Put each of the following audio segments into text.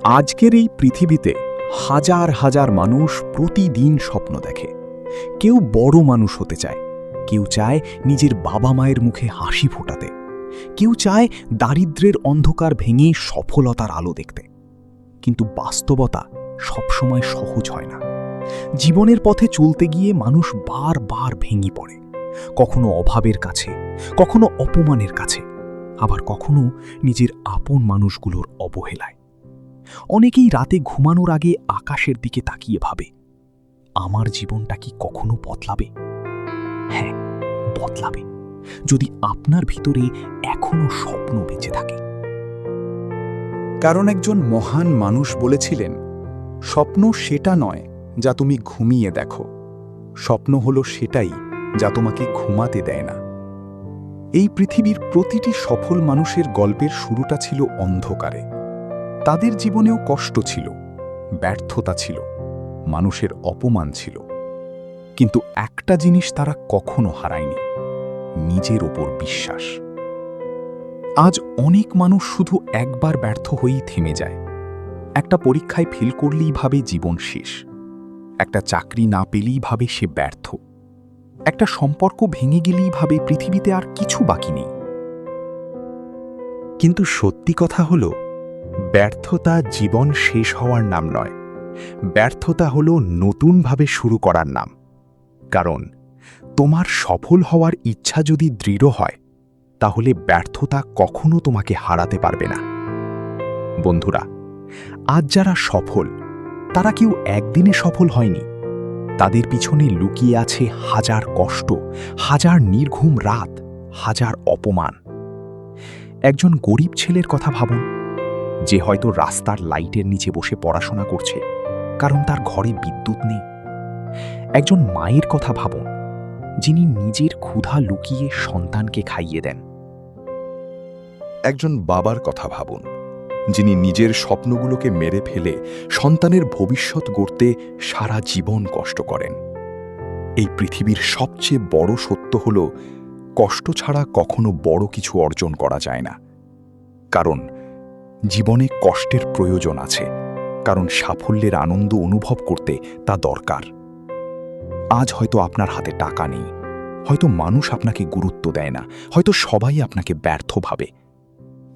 আজকের এই পৃথিবীতে হাজার হাজার মানুষ প্রতিদিন স্বপ্ন দেখে। কেউ বড় মানুষ হতে চায়, কেউ চায় নিজের বাবা মায়ের মুখে হাসি ফোটাতে, কেউ চায় দারিদ্র্যের অন্ধকার ভেঙে সফলতার আলো দেখতে। কিন্তু বাস্তবতা সবসময় সহজ হয় না। জীবনের পথে চলতে গিয়ে মানুষ বারবার ভেঙে পড়ে, কখনো অভাবের কাছে, কখনো অপমানের কাছে, আবার কখনো নিজের আপন মানুষগুলোর অবহেলায়। অনেকেই রাতে ঘুমানোর আগে আকাশের দিকে তাকিয়ে ভাবে, আমার জীবনটা কি কখনো বদলাবে? হ্যাঁ, বদলাবে, যদি আপনার ভিতরে এখনো স্বপ্ন বেঁচে থাকে। কারণ একজন মহান মানুষ বলেছিলেন, স্বপ্ন সেটা নয় যা তুমি ঘুমিয়ে দেখো, স্বপ্ন হলো সেটাই যা তোমাকে ঘুমাতে দেয় না। এই পৃথিবীর প্রতিটি সফল মানুষের গল্পের শুরুটা ছিল অন্ধকারে। তাদের জীবনেও কষ্ট ছিল, ব্যর্থতা ছিল, মানুষের অপমান ছিল, কিন্তু একটা জিনিস তারা কখনো হারায়নি, নিজের ওপর বিশ্বাস। আজ অনেক মানুষ শুধু একবার ব্যর্থ হয়েই থেমে যায়। একটা পরীক্ষায় ফেল করলেই ভাবে জীবন শেষ, একটা চাকরি না পেলেই ভাবে সে ব্যর্থ, একটা সম্পর্ক ভেঙে গেলেই ভাবে পৃথিবীতে আর কিছু বাকি নেই। কিন্তু সত্যি কথা হলো, ব্যর্থতা জীবন শেষ হওয়ার নাম নয়, ব্যর্থতা হলো নতুনভাবে শুরু করার নাম। কারণ তোমার সফল হওয়ার ইচ্ছা যদি দৃঢ় হয়, তাহলে ব্যর্থতা কখনো তোমাকে হারাতে পারবে না। বন্ধুরা, আজ যারা সফল, তারা কেউ একদিনে সফল হয়নি। তাদের পিছনে লুকিয়ে আছে হাজার কষ্ট, হাজার নির্ঘুম রাত, হাজার অপমান। একজন গরিব ছেলের কথা ভাবুন, যে হয়তো রাস্তার লাইটের নিচে বসে পড়াশোনা করছে, কারণ তার ঘরে বিদ্যুৎ নেই। একজন মায়ের কথা ভাবুন, যিনি নিজের ক্ষুধা লুকিয়ে সন্তানকে খাইয়ে দেন। একজন বাবার কথা ভাবুন, যিনি নিজের স্বপ্নগুলোকে মেরে ফেলে সন্তানের ভবিষ্যৎ গড়তে সারা জীবন কষ্ট করেন। এই পৃথিবীর সবচেয়ে বড় সত্য হল, কষ্ট ছাড়া কখনো বড় কিছু অর্জন করা যায় না। কারণ জীবনে কষ্টের প্রয়োজন আছে, কারণ সাফল্যের আনন্দ অনুভব করতে তা দরকার। আজ হয়তো আপনার হাতে টাকা নেই, হয়তো মানুষ আপনাকে গুরুত্ব দেয় না, হয়তো সবাই আপনাকে ব্যর্থ ভাবে,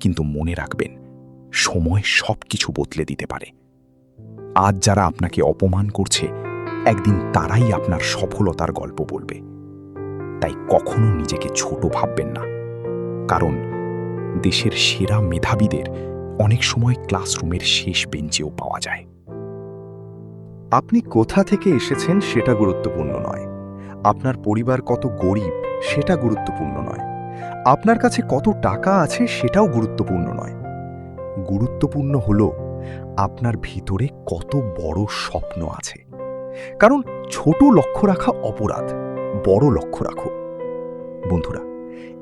কিন্তু মনে রাখবেন, সময় সবকিছু বদলে দিতে পারে। আজ যারা আপনাকে অপমান করছে, একদিন তারাই আপনার সফলতার গল্প বলবে। তাই কখনো নিজেকে ছোট ভাববেন না, কারণ দেশের সেরা মেধাবীদের অনেক সময় ক্লাসরুমের শেষ বেঞ্চেও পাওয়া যায়। আপনি কোথা থেকে এসেছেন সেটা গুরুত্বপূর্ণ নয়, আপনার পরিবার কত গরিব সেটা গুরুত্বপূর্ণ নয়, আপনার কাছে কত টাকা আছে সেটাও গুরুত্বপূর্ণ নয়। গুরুত্বপূর্ণ হলো আপনার ভিতরে কত বড় স্বপ্ন আছে। কারণ ছোট লক্ষ্য রাখা অপরাধ, বড় লক্ষ্য রাখো। বন্ধুরা,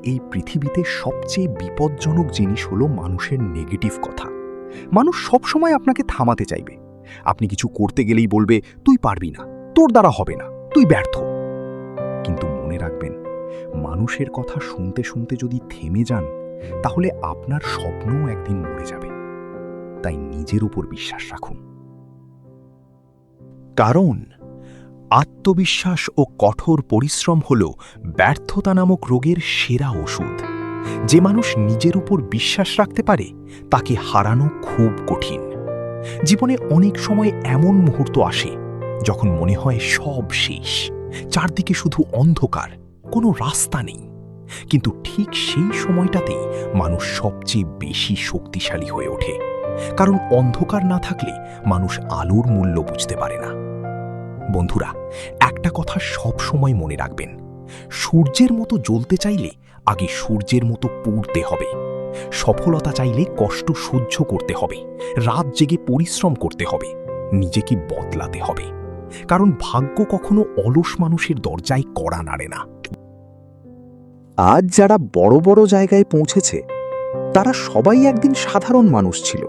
এই পৃথিবীতে সবচেয়ে বিপজ্জনক জিনিস হলো মানুষের নেগেটিভ কথা। মানুষ সবসময় আপনাকে থামাতে চাইবে। আপনি কিছু করতে গেলেই বলবে, তুই পারবি না, তোর দ্বারা হবে না, তুই ব্যর্থ। কিন্তু মনে রাখবেন, মানুষের কথা শুনতে শুনতে যদি থেমে যান, তাহলে আপনার স্বপ্নও একদিন মরে যাবে। তাই নিজের উপর বিশ্বাস রাখুন। কারণ আত্মবিশ্বাস ও কঠোর পরিশ্রম হল ব্যর্থতা নামক রোগের সেরা ওষুধ। যে মানুষ নিজের উপর বিশ্বাস রাখতে পারে, তাকে হারানো খুব কঠিন। জীবনে অনেক সময় এমন মুহূর্ত আসে যখন মনে হয় সব শেষ, চারদিকে শুধু অন্ধকার, কোনো রাস্তা নেই। কিন্তু ঠিক সেই সময়টাতেই মানুষ সবচেয়ে বেশি শক্তিশালী হয়ে ওঠে। কারণ অন্ধকার না থাকলে মানুষ আলোর মূল্য বুঝতে পারে না। বন্ধুরা, একটা কথা সব সময় মনে রাখবেন, সূর্যের মতো জ্বলতে চাইলে আগে সূর্যের মতো পুড়তে হবে। সফলতা চাইলে কষ্ট সহ্য করতে হবে, রাত জেগে পরিশ্রম করতে হবে, নিজেকে বদলাতে হবে। কারণ ভাগ্য কখনো অলস মানুষের দরজায় কড়া নাড়ে না। আজ যারা বড় বড় জায়গায় পৌঁছেছে, তারা সবাই একদিন সাধারণ মানুষ ছিল,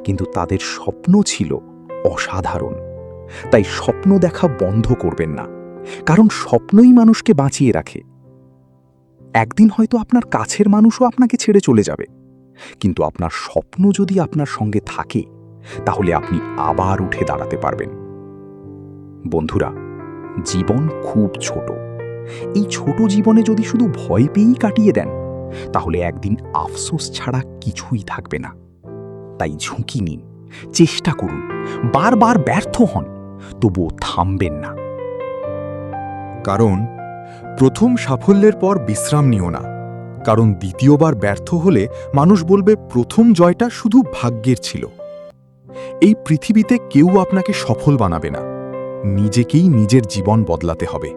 কিন্তু তাদের স্বপ্ন ছিল অসাধারণ। তাই স্বপ্ন দেখা বন্ধ করবেন না, কারণ স্বপ্নই মানুষকে বাঁচিয়ে রাখে। একদিন হয়তো আপনার কাছের মানুষও আপনাকে ছেড়ে চলে যাবে, কিন্তু আপনার স্বপ্ন যদি আপনার সঙ্গে থাকে, তাহলে আপনি আবার উঠে দাঁড়াতে পারবেন। বন্ধুরা, জীবন খুব ছোট। এই ছোট জীবনে যদি শুধু ভয় পেয়েই কাটিয়ে দেন, তাহলে একদিন আফসোস ছাড়া কিছুই থাকবে না। তাই ঝুঁকি নিন, চেষ্টা করুন, বারবার ব্যর্থ হন, তবুও থামবেন না। কারণ প্রথম সাফল্যের পর বিশ্রাম নিও না, কারণ দ্বিতীয়বার ব্যর্থ হলে মানুষ বলবে প্রথম জয়টা শুধু ভাগ্যের ছিল। এই পৃথিবীতে কেউ আপনাকে সফল বানাবে না, নিজেকেই নিজের জীবন বদলাতে হবে।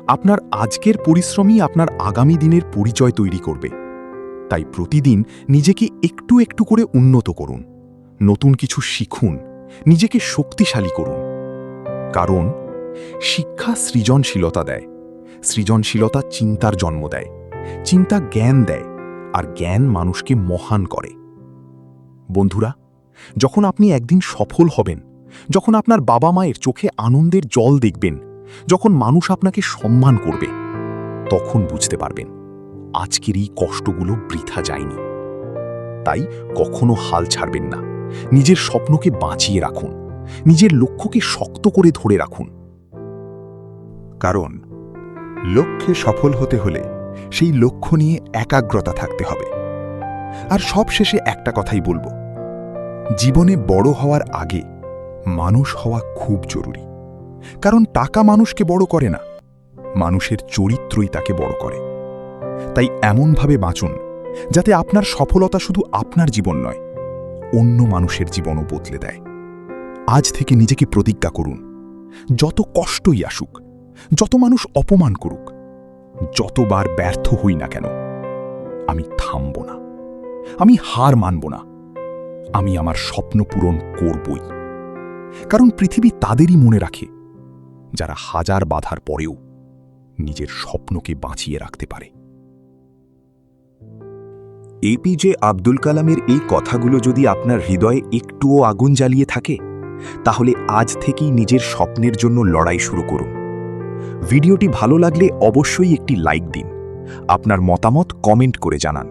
আপনার আজকের পরিশ্রমই আপনার আগামী দিনের পরিচয় তৈরি করবে। তাই প্রতিদিন নিজেকে একটু একটু করে উন্নত করুন, নতুন কিছু শিখুন, নিজেকে শক্তিশালী করুন। কারণ শিক্ষা সৃজনশীলতা দেয়, সৃজনশীলতা চিন্তার জন্ম দেয়, চিন্তা জ্ঞান দেয়, আর জ্ঞান মানুষকে মহান করে। বন্ধুরা, যখন আপনি একদিন সফল হবেন, যখন আপনার বাবা মায়ের চোখে আনন্দের জল দেখবেন, যখন মানুষ আপনাকে সম্মান করবে, তখন বুঝতে পারবেন আজকের এই কষ্টগুলো বৃথা যায়নি। তাই কখনো হাল ছাড়বেন না, নিজের স্বপ্নকে বাঁচিয়ে রাখুন, নিজের লক্ষ্যকে শক্ত করে ধরে রাখুন। কারণ লক্ষ্যে সফল হতে হলে সেই লক্ষ্য নিয়ে একাগ্রতা থাকতে হবে। আর সবশেষে একটা কথাই বলবো, জীবনে বড় হওয়ার আগে মানুষ হওয়া খুব জরুরি। কারণ টাকা মানুষকে বড় করে না, মানুষের চরিত্রই তাকে বড় করে। তাই এমনভাবে বাঁচুন যাতে আপনার সফলতা শুধু আপনার জীবন নয়, অন্য মানুষের জীবনও বদলে দেয়। আজ থেকে নিজেকে প্রতিজ্ঞা করুন, যত কষ্টই আসুক, যত মানুষ অপমান করুক, যতবার ব্যর্থ হই না কেন, আমি থামব না, আমি হার মানব না, আমি আমার স্বপ্ন পূরণ করবই। কারণ পৃথিবী তাদেরই মনে রাখে যারা হাজার বাধার পরেও নিজের স্বপ্নকে বাঁচিয়ে রাখতে পারে। এপিজে আব্দুল কালামের এই কথাগুলো যদি আপনার হৃদয়ে একটুও আগুন জ্বালিয়ে থাকে, তাহলে আজ থেকেই নিজের স্বপ্নের জন্য লড়াই শুরু করুন। ভিডিওটি ভালো লাগলে অবশ্যই একটি লাইক দিন, আপনার মতামত কমেন্ট করে জানান।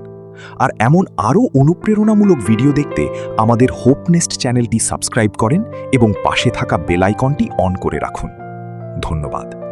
আর এমন আরও অনুপ্রেরণামূলক ভিডিও দেখতে আমাদের হোপ নেস্ট চ্যানেলটি সাবস্ক্রাইব করেন এবং পাশে থাকা বেল আইকনটি অন করে রাখুন। ধন্যবাদ।